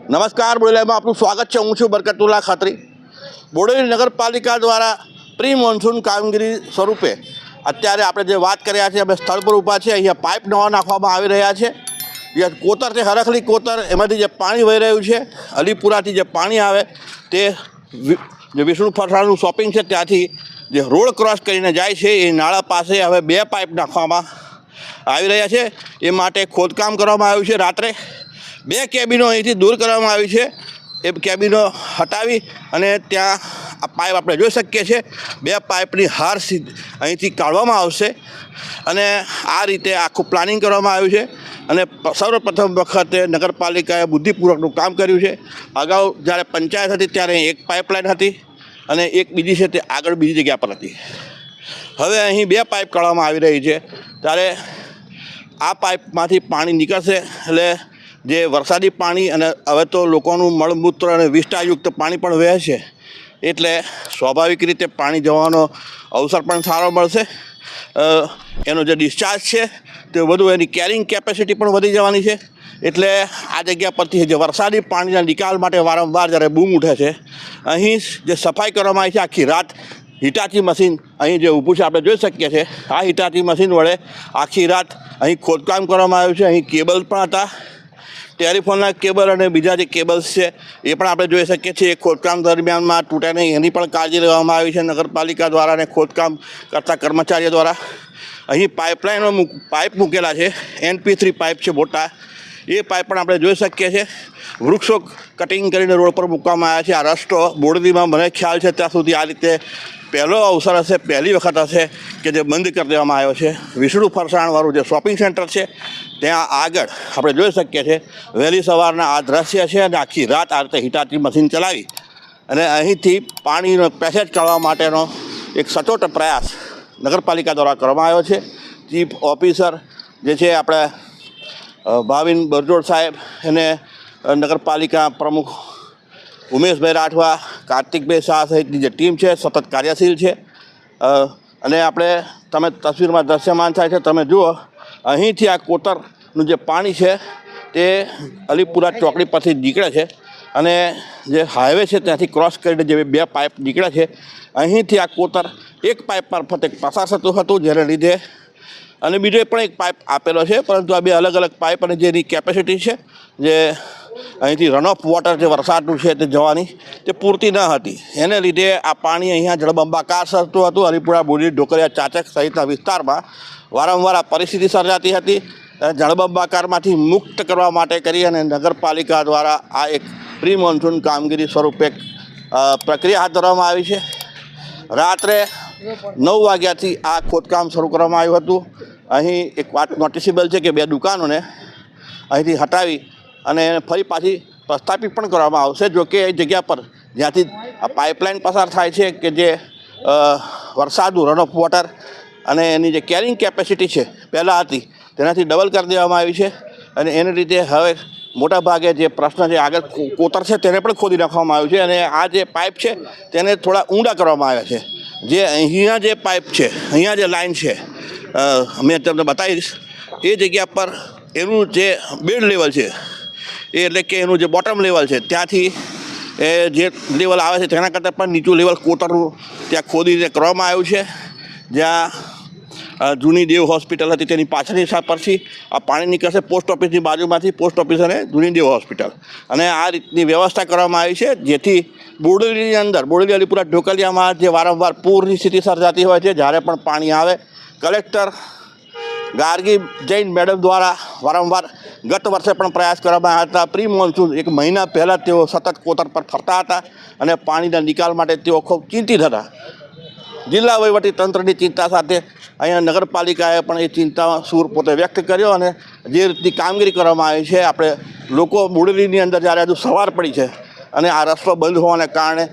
નમસ્કાર, બોડેલીમાં આપનું સ્વાગત છે. હું છું બરકતુલ્લા ખાતરી. બોડેલી નગરપાલિકા દ્વારા પ્રી મોન્સૂન કામગીરી સ્વરૂપે અત્યારે આપણે જે વાત કર્યા છે, અમે સ્થળ પર ઊભા છે. અહીંયા પાઇપ નવા નાખવામાં આવી રહ્યા છે. જે કોતર છે, હરખલી કોતર, એમાંથી જે પાણી વહી રહ્યું છે, અલીપુરાથી જે પાણી આવે તે જે વિષ્ણુ ફરસાણનું શોપિંગ છે ત્યાંથી જે રોડ ક્રોસ કરીને જાય છે એ નાળા પાસે હવે 2 પાઇપ નાખવામાં આવી રહ્યા છે. એ માટે ખોદકામ કરવામાં આવ્યું છે. રાત્રે 2 કેબિનો અહીંથી દૂર કરવામાં આવી છે. એ કેબિનો હટાવી અને ત્યાં આ પાઇપ આપણે જોઈ શકીએ છીએ. 2 પાઇપની હાર અહીંથી કાઢવામાં આવશે અને આ રીતે આખું પ્લાનિંગ કરવામાં આવ્યું છે. અને સર્વપ્રથમ વખતે નગરપાલિકાએ બુદ્ધિપૂર્વકનું કામ કર્યું છે. અગાઉ જ્યારે પંચાયત હતી ત્યારે એક પાઇપલાઇન હતી અને એક બીજી છે તે આગળ બીજી જગ્યા પર હતી. હવે અહીં 2 પાઇપ કાઢવામાં આવી રહી છે. ત્યારે આ પાઇપમાંથી પાણી નીકળશે એટલે જે વરસાદી પાણી અને હવે તો લોકોનું મળમૂત્ર અને વિષ્ટાયુક્ત પાણી પણ વહે છે એટલે સ્વાભાવિક રીતે પાણી જવાનો અવસર પણ સારો મળશે. એનો જે ડિસ્ચાર્જ છે તે વધુ, એની કેરિંગ કેપેસિટી પણ વધી જવાની છે. એટલે આ જગ્યા પરથી જે વરસાદી પાણીના નિકાલ માટે વારંવાર જ્યારે બૂમ ઉઠે છે, અહીં જે સફાઈ કરવામાં આવી છે આખી રાત હિટાચી મશીન અહીં જે ઊભું છે આપણે જોઈ શકીએ છીએ. આ હિટાચી મશીન વડે આખી રાત અહીં ખોદકામ કરવામાં આવ્યું છે. અહીં કેબલ પણ હતા, ટેલિફોનના કેબલ અને બીજા જે કેબલ્સ છે એ પણ આપણે જોઈ શકીએ છીએ. ખોદકામ દરમિયાનમાં તૂટે નહીં એની પણ કાળજી લેવામાં આવી છે નગરપાલિકા દ્વારા અને ખોદકામ કરતા કર્મચારીઓ દ્વારા. અહીં પાઇપ મૂકેલા છે, NP3 પાઇપ છે મોટા. એ પાઇપ પણ આપણે જોઈ શકીએ છીએ. વૃક્ષો કટિંગ કરીને રોડ પર મૂકવામાં આવ્યા છે. આ રસ્તો બોડેલીમાં મને ખ્યાલ છે ત્યાં સુધી આ રીતે પહેલો અવસર હશે, પહેલી વખત હશે કે જે બંધ કરી દેવામાં આવ્યો છે. વિષ્ણુ ફરસાણવાળું જે શોપિંગ સેન્ટર છે ત્યાં આગળ આપણે જોઈ શકીએ છીએ વહેલી સવારના આ દ્રશ્ય છે. અને આખી રાત આ રીતે હિટાચી મશીન ચલાવી અને અહીંથી પાણીનો પેસેજ કાઢવા માટેનો એક સચોટ પ્રયાસ નગરપાલિકા દ્વારા કરવામાં આવ્યો છે. ચીફ ઓફિસર જે છે આપણે ભાવિન બરજોડ સાહેબ અને નગરપાલિકા પ્રમુખ ઉમેશભાઈ રાઠવા, કાર્તિકભાઈ શાહ સહિતની જે ટીમ છે સતત કાર્યશીલ છે. અને તમે તસવીરમાં દ્રશ્યમાન થાય છે, તમે જુઓ અહીંથી આ કોતરનું જે પાણી છે તે અલીપુરા ચોકડી પરથી નીકળે છે અને જે હાઈવે છે ત્યાંથી ક્રોસ કરીને જે 2 પાઇપ નીકળે છે અહીંથી આ કોતર એક પાઇપ મારફતે પસાર થતું હતું, જેને લીધે અને બીજો પણ એક પાઇપ આપેલો છે. પરંતુ આ 2 અલગ અલગ પાઇપ અને જેની કેપેસિટી છે જે અહીંથી રન ઓફ વોટર જે વરસાદનું છે તે જવાની તે પૂરતી ન હતી. એને લીધે આ પાણી અહીંયા જળબંબાકાર સરતું હતું. અલીપુરા, બોડેલી, ઢોકરિયા, ચાચક સહિતના વિસ્તારમાં વારંવાર આ પરિસ્થિતિ સર્જાતી હતી. જળબંબાકારમાંથી મુક્ત કરવા માટે કરી અને નગરપાલિકા દ્વારા આ એક પ્રી મોન્સૂન કામગીરી સ્વરૂપે પ્રક્રિયા હાથ ધરવામાં આવી છે. રાત્રે 9 વાગ્યાથી આ ખોદકામ શરૂ કરવામાં આવ્યું હતું. અહીં એક વાત નોટિસેબલ છે કે 2 દુકાનોને અહીંથી હટાવી અને ફરી પાછી પ્રસ્થાપિત પણ કરવામાં આવશે. જોકે એ જગ્યા પર જ્યાંથી આ પાઇપલાઇન પસાર થાય છે કે જે વરસાદનું રન ઓફ વોટર અને એની જે કેરિંગ કેપેસિટી છે પહેલાં હતી તેનાથી ડબલ કરી દેવામાં આવી છે. અને એને લીધે હવે મોટાભાગે જે પ્રશ્ન છે આગળ કોતર છે તેને પણ ખોદી નાખવામાં આવ્યું છે. અને આ જે પાઇપ છે તેને થોડા ઊંડા કરવામાં આવ્યા છે. જે અહીંયા જે પાઇપ છે, અહીંયા જે લાઇન છે મેં તમને બતાવીશ, એ જગ્યા પર એનું જે બેડ લેવલ છે એટલે કે એનું જે બોટમ લેવલ છે ત્યાંથી એ જે લેવલ આવે છે તેના કરતાં પણ નીચું લેવલ કોતરનું ત્યાં ખોદીને કરવામાં આવ્યું છે. જ્યાં જૂની દેવ હોસ્પિટલ હતી તેની પાછળની પરથી આ પાણી નીકળશે પોસ્ટ ઓફિસની બાજુમાંથી, પોસ્ટ ઓફિસ અને જૂની દેવ હોસ્પિટલ. અને આ રીતની વ્યવસ્થા કરવામાં આવી છે જેથી બોડેલીની અંદર, બોડેલી, અલીપુરા, ઢોકલિયામાં જે વારંવાર પૂરની સ્થિતિ સર્જાતી હોય છે, જ્યારે પણ પાણી આવે કલેક્ટર ગાર્ગી જૈન મેડમ દ્વારા વારંવાર ગત વર્ષે પણ પ્રયાસ કરવામાં આવ્યા હતા. પ્રી મોન્સૂન 1 મહિના પહેલાં તેઓ સતત કોતર પર ફરતા હતા અને પાણીના નિકાલ માટે તેઓ ખૂબ ચિંતિત હતા. જિલ્લા વહીવટી તંત્રની ચિંતા સાથે અહીંયા નગરપાલિકાએ પણ એ ચિંતા સૂર પોતે વ્યક્ત કર્યો અને જે રીતની કામગીરી કરવામાં આવી છે. આપણે લોકો બોડેલીની અંદર જ્યારે હજુ સવાર પડી છે અને આ રસ્તો બંધ હોવાને કારણે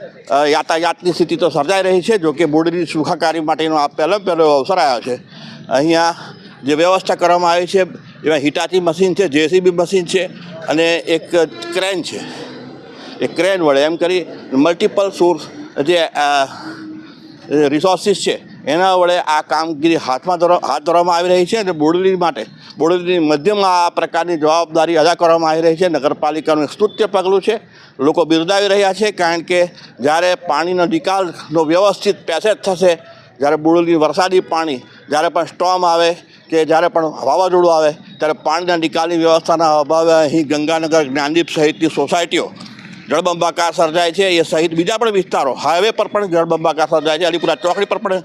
યાતાયાતની સ્થિતિ તો સર્જાઈ રહી છે. જોકે બોડેલી સુખાકારી માટેનો આ પહેલો અવસર આવ્યો છે. અહીંયા જે વ્યવસ્થા કરવામાં આવી છે એમાં હિટાચી મશીન છે, JCB મશીન છે અને એક ક્રેન છે. એ ક્રેન વડે એમ કરી મલ્ટિપલ સોર્સ જે રિસોર્સિસ છે એના વડે આ કામગીરી હાથ ધરવામાં આવી રહી છે અને બોડેલીની મધ્યમાં આ પ્રકારની જવાબદારી અદા કરવામાં આવી રહી છે. નગરપાલિકાનું એક સ્તુત્ય પગલું છે, લોકો બિરદાવી રહ્યા છે, કારણ કે જ્યારે પાણીનો નિકાલનો વ્યવસ્થિત પેસેજ થશે, જ્યારે બોડેલી વરસાદી પાણી જ્યારે પણ સ્ટોર્મ આવે કે જ્યારે પણ વાવાઝોડું આવે ત્યારે પાણીના નિકાલની વ્યવસ્થાના અભાવે અહીં ગંગાનગર, જ્ઞાનદીપ સહિતની સોસાયટીઓ જળબંબાકાર સર્જાય છે. એ સહિત બીજા પણ વિસ્તારો, હાઈવે પર પણ જળબંબાકાર સર્જાય છે. અલીપુરા ચોકડી પર પણ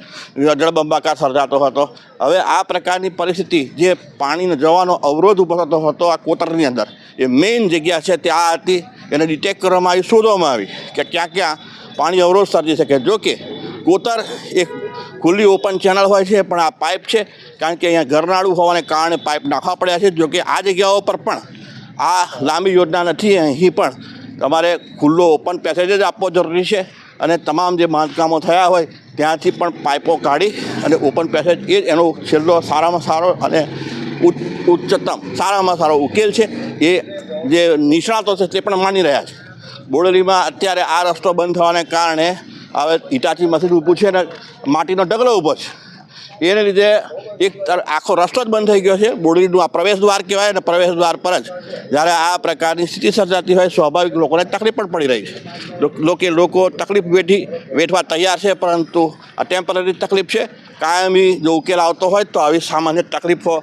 જળબંબાકાર સર્જાતો હતો. હવે આ પ્રકારની પરિસ્થિતિ, જે પાણીનો જવાનો અવરોધ ઊભો થતો હતો આ કોતરની અંદર, એ મેઇન જગ્યા છે ત્યાં હતી. એને ડિટેક્ટ કરવામાં આવી, શોધવામાં આવી કે ક્યાં પાણી અવરોધ સર્જી શકે. જો કે કોતર એક ખુલ્લી ઓપન ચેનલ હોય છે, પણ આ પાઇપ છે, કારણ કે અહીંયા ઘરનાળું હોવાને કારણે પાઇપ નાખવા પડ્યા છે. જો કે આ જગ્યાઓ પર પણ આ લાંબી યોજના નથી. અહીં પણ તમારે ખુલ્લો ઓપન પેસેજ જ આપવો જરૂરી છે અને તમામ જે બાંધકામો થયા હોય ત્યાંથી પણ પાઇપો કાઢી અને ઓપન પેસેજ એ જ એનો છેલ્લો સારામાં સારો અને ઉચ્ચતમ સારામાં સારો ઉકેલ છે. એ જે નિષ્ણાતો છે તે પણ માની રહ્યા છે. બોડેલીમાં અત્યારે આ રસ્તો બંધ થવાને કારણે હવે હિટાચી મશીન ઊભું છે અને માટીનો ઢગલો ઊભો છે. એને લીધે એક આખો રસ્તો જ બંધ થઈ ગયો છે. બોડેલીનું આ પ્રવેશ દ્વાર કહેવાય અને પ્રવેશ દ્વાર પર જ જ્યારે આ પ્રકારની સ્થિતિ સર્જાતી હોય, સ્વાભાવિક લોકોને તકલીફ પણ પડી રહી છે. લોકો તકલીફ વેઠવા તૈયાર છે, પરંતુ આ ટેમ્પરરી તકલીફ છે. કાયમી જો ઉકેલ આવતો હોય તો આવી સામાન્ય તકલીફો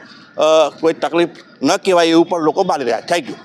કોઈ તકલીફ ન કહેવાય એવું પણ લોકો માની રહ્યા છે. Thank you.